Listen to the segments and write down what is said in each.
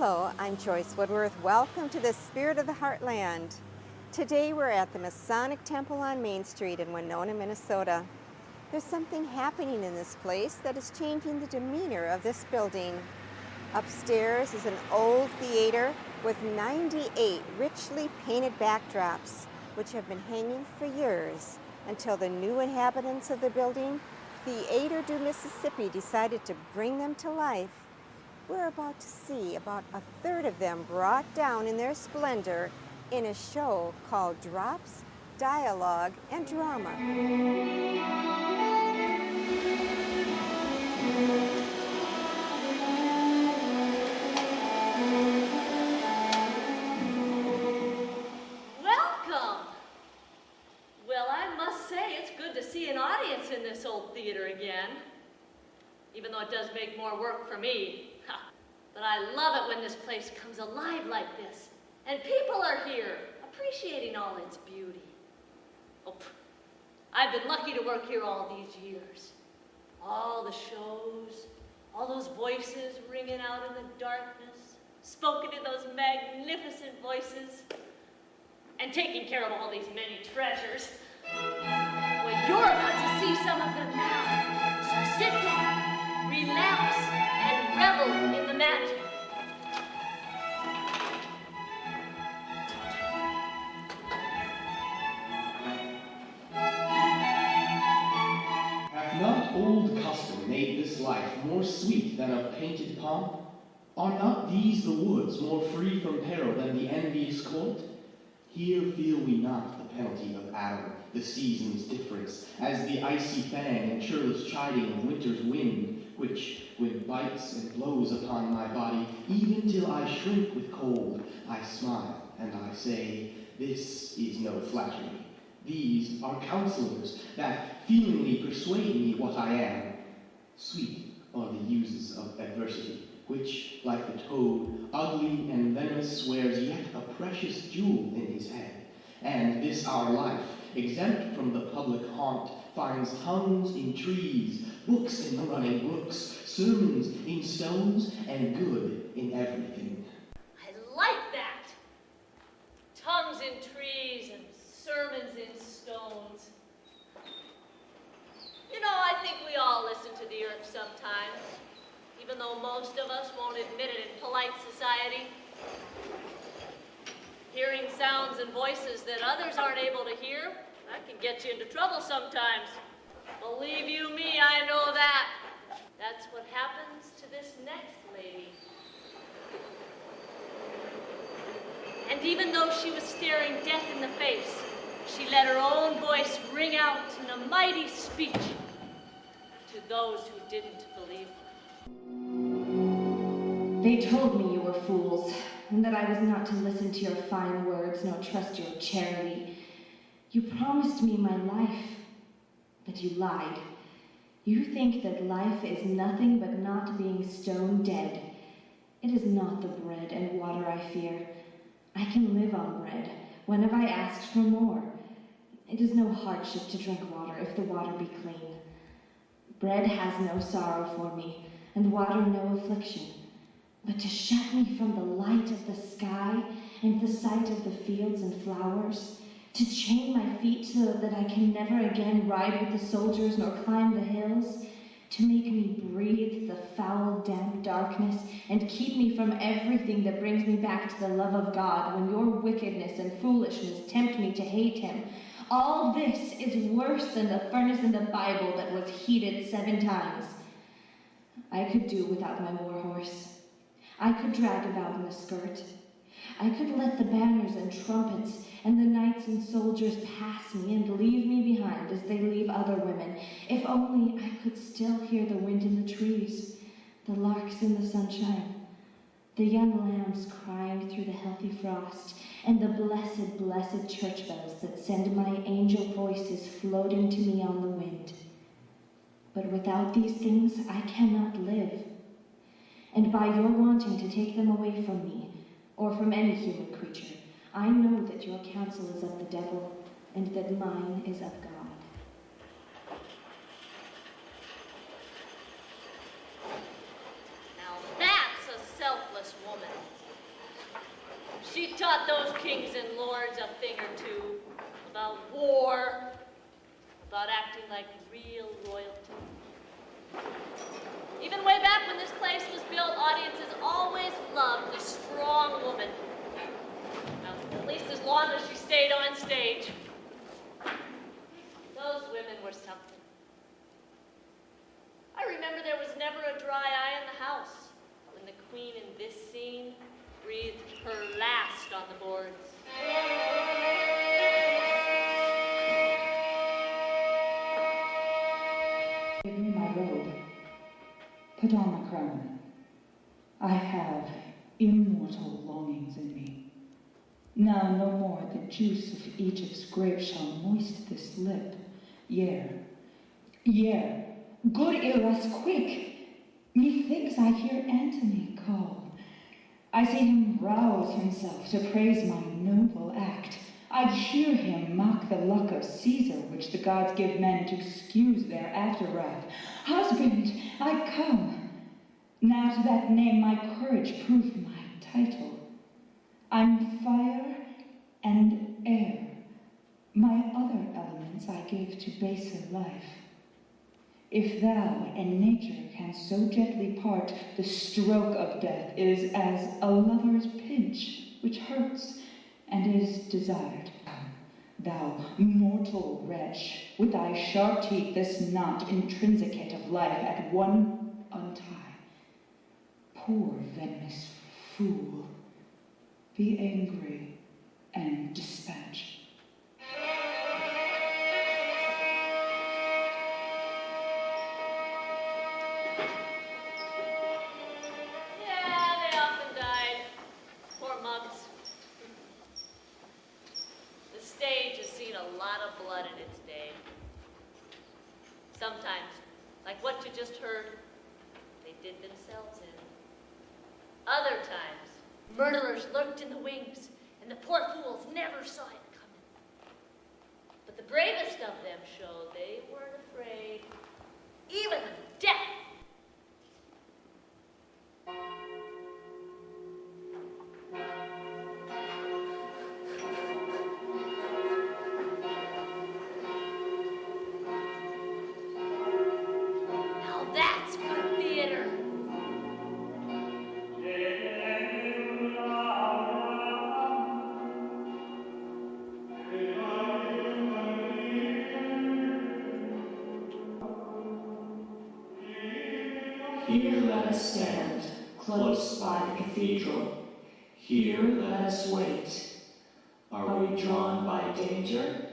Hello, I'm Joyce Woodworth. Welcome to the Spirit of the Heartland. Today we're at the Masonic Temple on Main Street in Winona, Minnesota. There's something happening in this place that is changing the demeanor of this building. Upstairs is an old theater with 98 richly painted backdrops, which have been hanging for years until the new inhabitants of the building, Theater du Mississippi, decided to bring them to life. We're about to see about a third of them brought down in their splendor in a show called Drops, Dialogue, and Drama. Welcome! Well, I must say it's good to see an audience in this old theater again. Even though it does make more work for me. But I love it when this place comes alive like this. And people are here, appreciating all its beauty. Oh, I've been lucky to work here all these years. All the shows, all those voices ringing out in the darkness, spoken in those magnificent voices, and taking care of all these many treasures. Well, you're about to see some of them now. So sit back, relax, and revel in the magic. Hath not old custom made this life more sweet than of painted pomp? Are not these the woods more free from peril than the envious court? Here feel we not the penalty of Adam, the season's difference, as the icy fang and churlish chiding of winter's wind, which, when it bites and blows upon my body, even till I shrink with cold, I smile, and I say, this is no flattery. These are counselors that feelingly persuade me what I am. Sweet are the uses of adversity, which, like the toad, ugly and venomous, wears yet a precious jewel in his head. And this our life, exempt from the public haunt, finds tongues in trees, books in the running brooks, sermons in stones, and good in everything. I like that. Tongues in trees and sermons in stones. You know, I think we all listen to the earth sometimes, even though most of us won't admit it in polite society. Hearing sounds and voices that others aren't able to hear, that can get you into trouble sometimes. Believe you me, I know that. That's what happens to this next lady. And even though she was staring death in the face, she let her own voice ring out in a mighty speech to those who didn't believe her. They told me you were fools, and that I was not to listen to your fine words, nor trust your charity. You promised me my life, but you lied. You think that life is nothing but not being stone dead. It is not the bread and water I fear. I can live on bread. When have I asked for more? It is no hardship to drink water if the water be clean. Bread has no sorrow for me, and water no affliction. But to shut me from the light of the sky and the sight of the fields and flowers, to chain my feet so that I can never again ride with the soldiers nor climb the hills, to make me breathe the foul, damp darkness and keep me from everything that brings me back to the love of God when your wickedness and foolishness tempt me to hate him. All this is worse than the furnace in the Bible that was heated 7 times. I could do without my war horse. I could drag about in a skirt. I could let the banners and trumpets and the knights and soldiers pass me and leave me behind as they leave other women, if only I could still hear the wind in the trees, the larks in the sunshine, the young lambs crying through the healthy frost, and the blessed, blessed church bells that send my angel voices floating to me on the wind. But without these things, I cannot live. And by your wanting to take them away from me, or from any human creature, I know that your counsel is of the devil, and that mine is of God. Now that's a selfless woman. taught those kings and lords a thing or two about war, about acting like real royalty. Even way back when this place was built, audiences always loved the strong woman. Well, at least as long as she stayed on stage. Those women were something. I remember there was never a dry eye in the house when the queen in this scene breathed her last on the boards. Give me my robe. Put on the crown. I have immortal longings in me. Now no more the juice of Egypt's grape shall moist this lip. Yea, good Eros, quick! Methinks I hear Antony call. I see him rouse himself to praise my noble act. I hear him mock the luck of Caesar, which the gods give men to excuse their afterwrath. Husband, I come. Now to that name my courage prove my title. I'm fire and air. My other elements I give to baser life. If thou and nature can so gently part, the stroke of death is as a lover's pinch, which hurts and is desired. Thou mortal wretch, with thy sharp teeth this knot intrinsicate of life at one untie. Poor venomous fool, be angry and dispatch. Sometimes, like what you just heard, they did themselves in. Other times, murderers lurked in the wings, and the poor fools never saw it coming. But the bravest of them showed they weren't afraid, even of death. Here let us stand, close by the cathedral. Here let us wait. Are we drawn by danger?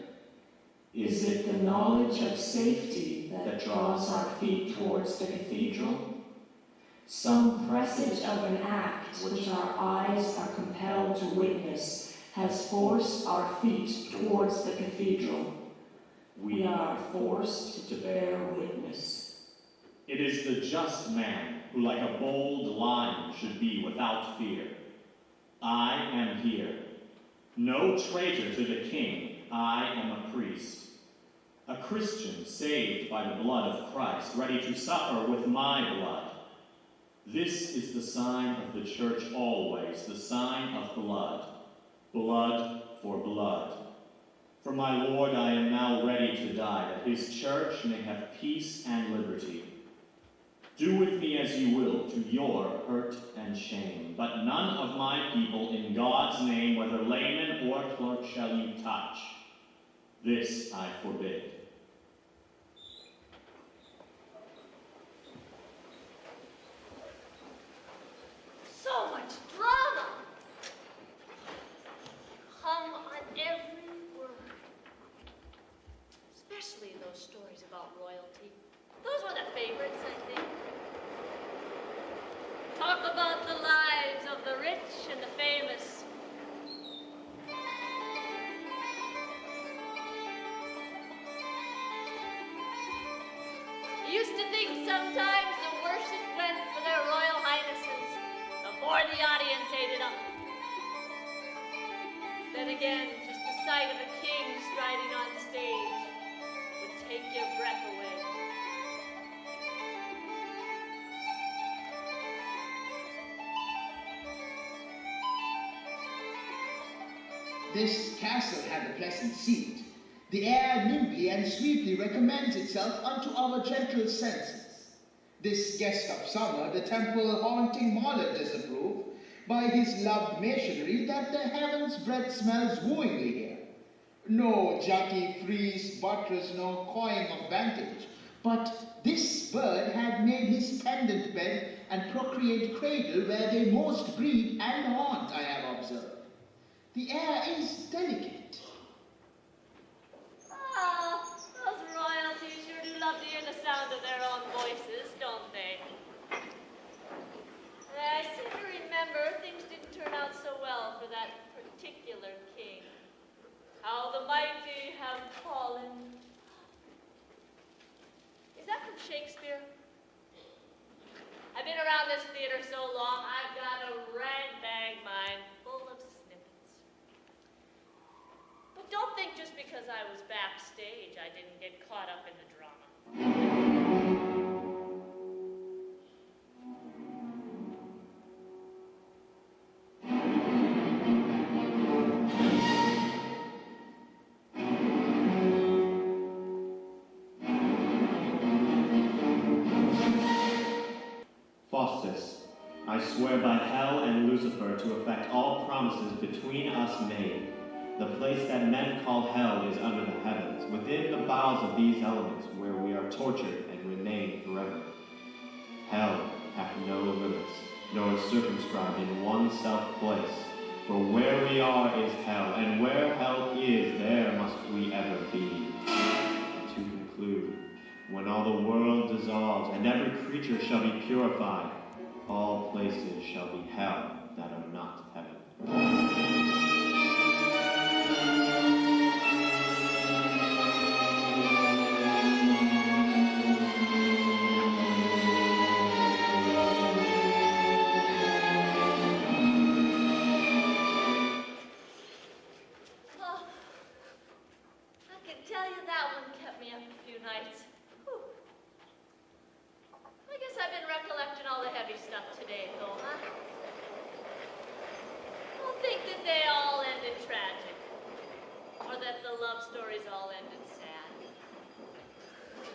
Is it the knowledge of safety that draws our feet towards the cathedral? Some presage of an act which our eyes are compelled to witness has forced our feet towards the cathedral. We are forced to bear witness. It is the just man who, like a bold lion, should be without fear. I am here. No traitor to the king, I am a priest. A Christian saved by the blood of Christ, ready to suffer with my blood. This is the sign of the church always, the sign of blood. Blood for blood. For my Lord, I am now ready to die, that his church may have peace and liberty. Do with me as you will, to your hurt and shame. But none of my people in God's name, whether layman or clerk, shall you touch. This I forbid. So much drama! Hung on every word. Especially those stories about royalty. Those were the favorites, I think. Talk about the lives of the rich and the famous. I used to think sometimes the worse it went for their royal highnesses, the more the audience ate it up. Then again, just the sight of a king striding on stage would take your breath away. this castle had a pleasant seat, the air nimbly and sweetly recommends itself unto our gentle senses. This guest of summer the temple haunting monarch disapprove, by his loved masonry that the heaven's breath smells wooingly here. No jutty frieze, buttress, no coign of vantage, but this bird had made his pendant bed and procreate cradle where they most breed and haunt, I have observed. The air is delicate. Ah, those royalties sure do love to hear the sound of their own voices, don't they? I seem to remember things didn't turn out so well for that particular king. How the mighty have fallen. Is that from Shakespeare? I've been around this theater so long, I've got a rag-bag mind full of snippets. But don't think just because I was backstage I didn't get caught up in the drama. I swear by Hell and Lucifer to effect all promises between us made. The place that men call Hell is under the heavens, within the bowels of these elements, where we are tortured and remain forever. Hell hath no limits, nor is circumscribed in one self-place. For where we are is Hell, and where Hell is, there must we ever be. And to conclude, when all the world dissolves, and every creature shall be purified, all places shall be hell that are not heaven.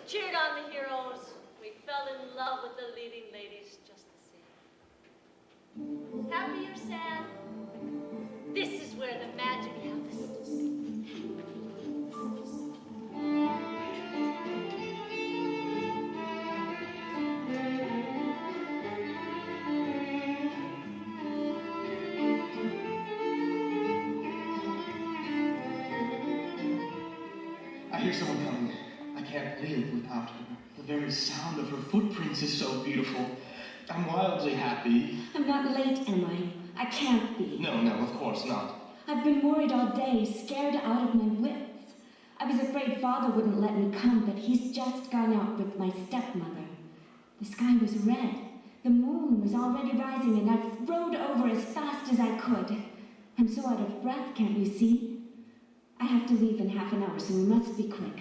Cheered on the heroes. We fell in love with the leading ladies just the same. Happy or sad? This is where the magic happens. I hear someone coming. I can't live without her. The very sound of her footprints is so beautiful. I'm wildly happy. I'm not late, am I? I can't be. No, of course not. I've been worried all day, scared out of my wits. I was afraid Father wouldn't let me come, but he's just gone out with my stepmother. The sky was red. The moon was already rising, and I rode over as fast as I could. I'm so out of breath, can't you see? I have to leave in half an hour, so we must be quick.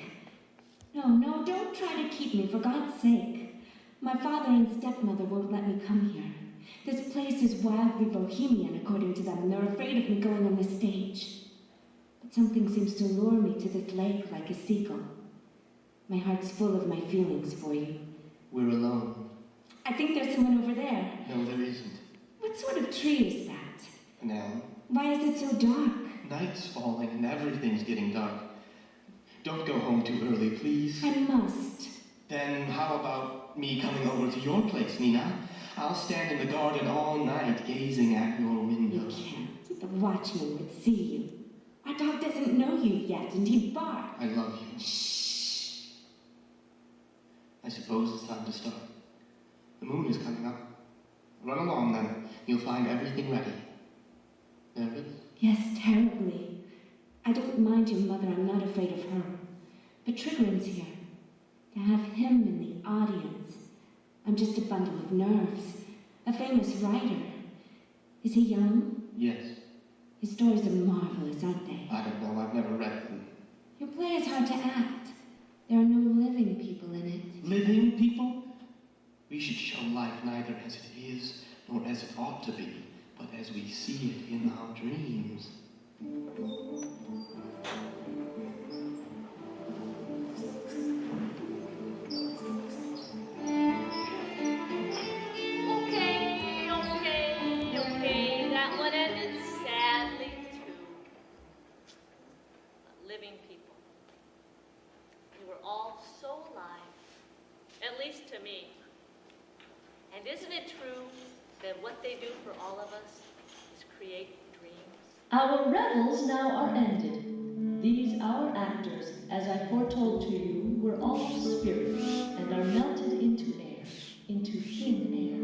No, don't try to keep me, for God's sake. My father and stepmother won't let me come here. This place is wildly bohemian, according to them, and they're afraid of me going on the stage. But something seems to lure me to this lake like a seagull. My heart's full of my feelings for you. We're alone. I think there's someone over there. No, there isn't. What sort of tree is that? An elm. Why is it so dark? Night's falling and everything's getting dark. Don't go home too early, please. I must. Then how about me coming over to your place, Nina? I'll stand in the garden all night gazing at your window. You can't. The watchman would see you. Our dog doesn't know you yet, and he'd bark. I love you. Shh. I suppose it's time to start. The moon is coming up. Run along, then. You'll find everything ready. Nervous? Yes, terribly. I don't mind your mother. I'm not afraid of her. But Triggeran's here. To have him in the audience. I'm just a bundle of nerves. A famous writer. Is he young? Yes. His stories are marvelous, aren't they? I don't know. I've never read them. Your play is hard to act. There are no living people in it. Living people? We should show life neither as it is, nor as it ought to be, but as we see it in our dreams. Okay, that one ended sadly too. But living people, you were all so alive, at least to me. And isn't it true that what they do for all of us is create dreams? Our revels now are ended. These our actors, as I foretold to you, were all spirits, and are melted into air, into thin air.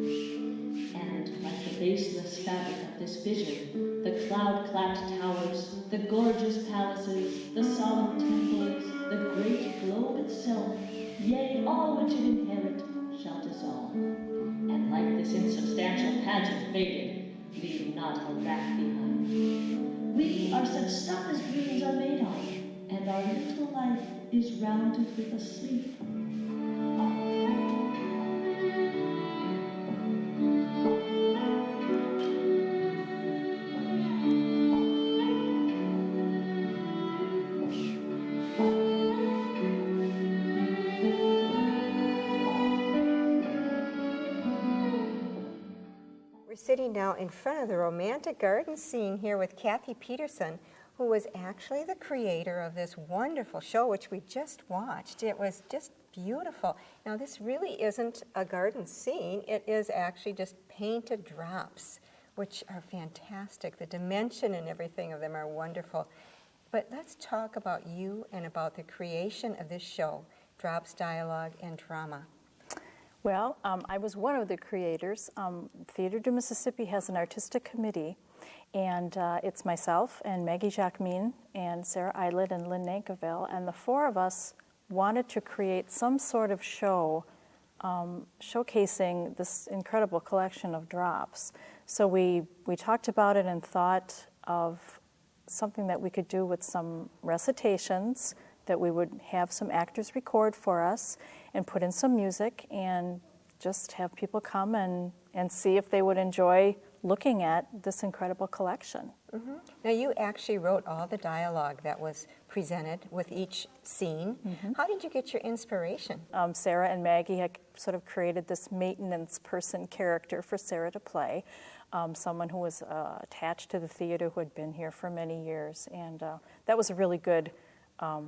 And like the baseless fabric of this vision, the cloud-clapped towers, the gorgeous palaces, the solemn temples, the great globe itself, yea, all which it inherit, shall dissolve. And like this insubstantial pageant faded, leave not a wrack behind. We are such stuff as dreams are made of, and our little life is rounded with a sleep. Sitting now in front of the romantic garden scene here with Kathy Peterson, who was actually the creator of this wonderful show, which we just watched. It was just beautiful. Now, this really isn't a garden scene. It is actually just painted drops, which are fantastic. The dimension and everything of them are wonderful. But let's talk about you and about the creation of this show, Drops, Dialogue, and Drama. Well, I was one of the creators. Theater du Mississippi has an artistic committee, and it's myself and Maggie Jacquemin and Sarah Eilid and Lynn Nankivell, and the four of us wanted to create some sort of show showcasing this incredible collection of drops. So we talked about it and thought of something that we could do with some recitations, that we would have some actors record for us and put in some music and just have people come and see if they would enjoy looking at this incredible collection. Mm-hmm. Now, you actually wrote all the dialogue that was presented with each scene. Mm-hmm. How did you get your inspiration? Sarah and Maggie had sort of created this maintenance person character for Sarah to play, someone who was attached to the theater who had been here for many years, and that was a really good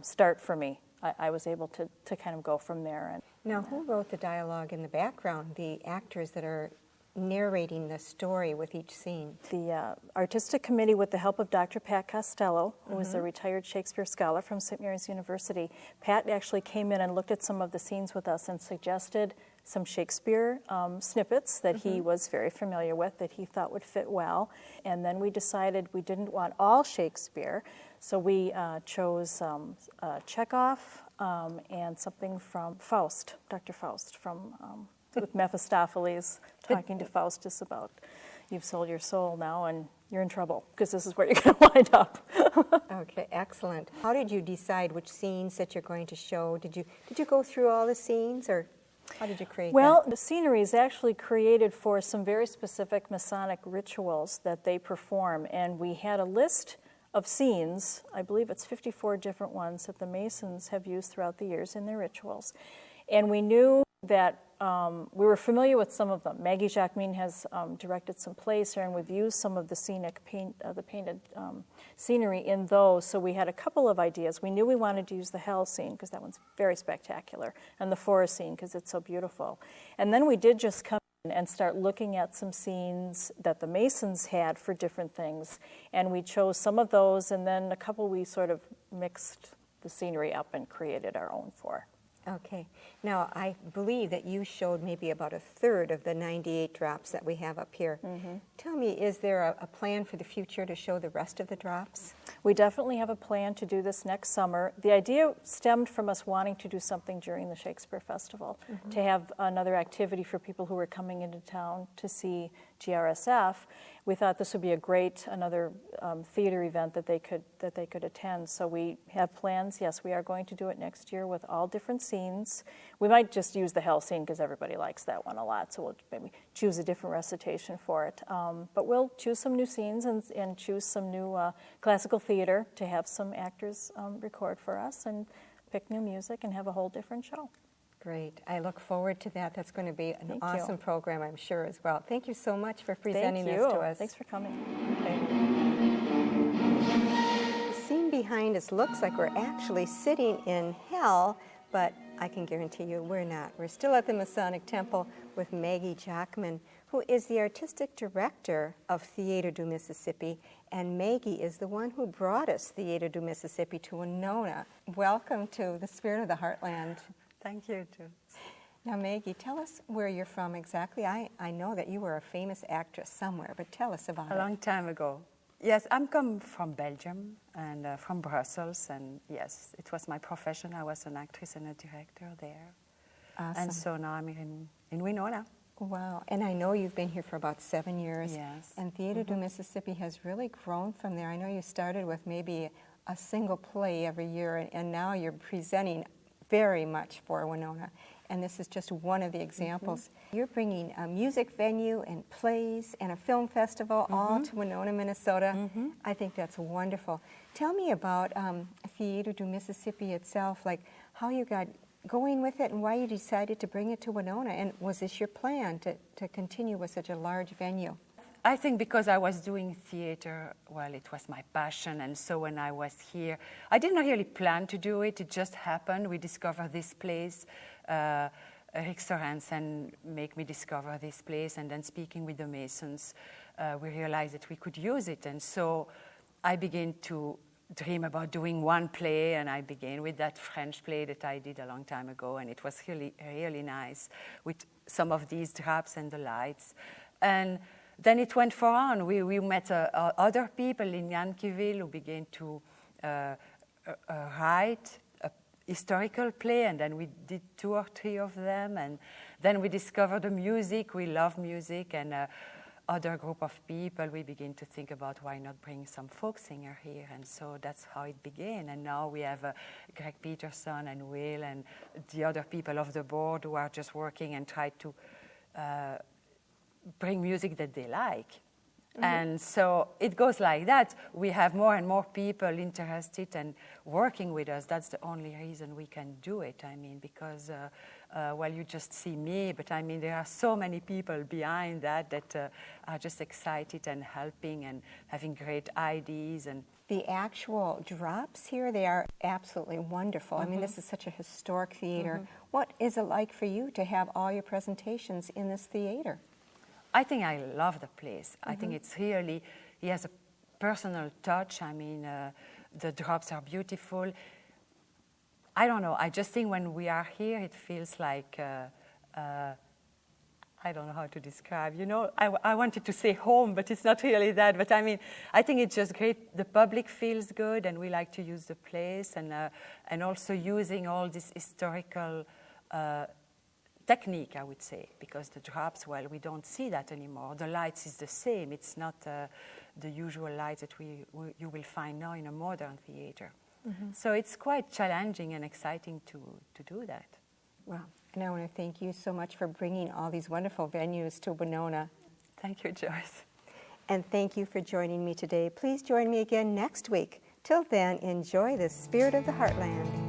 start for me. I was able to kind of go from there. And now, who wrote the dialogue in the background, the actors that are narrating the story with each scene? The artistic committee, with the help of Dr. Pat Costello, who was a retired Shakespeare scholar from St. Mary's University. Pat actually came in and looked at some of the scenes with us and suggested some Shakespeare snippets that he was very familiar with, that he thought would fit well. And then we decided we didn't want all Shakespeare, so we chose Chekhov and something from Faust, Dr. Faust, from with Mephistopheles talking to Faustus about, you've sold your soul now and you're in trouble because this is where you're going to wind up. Okay, excellent. How did you decide which scenes that you're going to show? Did you go through all the scenes, or how did you create that? The scenery is actually created for some very specific Masonic rituals that they perform, and we had a list of scenes, I believe it's 54 different ones that the Masons have used throughout the years in their rituals. And we knew that we were familiar with some of them. Maggie Jacquemin has directed some plays here, and we've used some of the painted scenery in those, so we had a couple of ideas. We knew we wanted to use the hell scene, because that one's very spectacular, and the forest scene, because it's so beautiful. And then we did just come and start looking at some scenes that the Masons had for different things, and we chose some of those, and then a couple we sort of mixed the scenery up and created our own for. Okay. Now, I believe that you showed maybe about a third of the 98 drops that we have up here. Tell me, is there a plan for the future to show the rest of the drops? We definitely have a plan to do this next summer. The idea stemmed from us wanting to do something during the Shakespeare Festival, to have another activity for people who were coming into town to see GRSF. We thought this would be a great another theater event that they could attend. So we have plans. Yes, we are going to do it next year with all different scenes. scenes. We might just use the hell scene because everybody likes that one a lot, so we'll maybe choose a different recitation for it. But we'll choose some new scenes and choose some new classical theater to have some actors record for us and pick new music and have a whole different show. Great. I look forward to that. That's going to be an awesome program, I'm sure, as well. Thank you so much for presenting this to us. Thanks for coming. Okay. The scene behind us looks like we're actually sitting in hell, but I can guarantee you we're not. We're still at the Masonic Temple with Maggie Jackman, who is the artistic director of Theater du Mississippi, and Maggie is the one who brought us Theater du Mississippi to Winona. Welcome to the Spirit of the Heartland. Thank you, too. Now, Maggie, tell us where you're from exactly. I know that you were a famous actress somewhere, but tell us about it. A long time ago. Yes, I'm come from Belgium and from Brussels, and yes, it was my profession. I was an actress and a director there. Awesome. And so now I'm in Winona. Wow, and I know you've been here for about 7 years. Yes. And Theater du Mississippi has really grown from there. I know you started with maybe a single play every year, and now you're presenting very much for Winona, and this is just one of the examples. You're bringing a music venue and plays and a film festival all to Winona, Minnesota. I think that's wonderful. Tell me about Theater du Mississippi itself, like how you got going with it and why you decided to bring it to Winona, and was this your plan to continue with such a large venue? I think because I was doing theater, well, it was my passion, and so when I was here, I didn't really plan to do it, it just happened. We discovered this place, Rick Sorensen made me discover this place, and then speaking with the Masons, we realized that we could use it, and so I began to dream about doing one play, and I began with that French play that I did a long time ago, and it was really, really nice with some of these drops and the lights. And then it went on. We met other people in Yankeeville who began to write a historical play, and then we did 2 or 3 of them, and then we discovered the music. We love music, and other group of people, we begin to think about why not bring some folk singer here, and so that's how it began. And now we have Greg Peterson and Will and the other people of the board who are just working and try to bring music that they like. And so it goes like that. We have more and more people interested and working with us. That's the only reason we can do it. I mean, because, well, you just see me, but I mean, there are so many people behind that are just excited and helping and having great ideas. And the actual drops here, they are absolutely wonderful. I mean, this is such a historic theater. What is it like for you to have all your presentations in this theater? I think I love the place. I think it's really, he has a personal touch. I mean, the drops are beautiful. I don't know, I just think when we are here, it feels like, I don't know how to describe, you know, I wanted to say home, but it's not really that. But I mean, I think it's just great. The public feels good, and we like to use the place, and also using all this historical technique, I would say, because the drops, well, we don't see that anymore. The lights is the same. It's not the usual lights that you will find now in a modern theater. So it's quite challenging and exciting to do that. Well, and I want to thank you so much for bringing all these wonderful venues to Winona. Thank you, Joyce. And thank you for joining me today. Please join me again next week. Till then, enjoy the Spirit of the Heartland.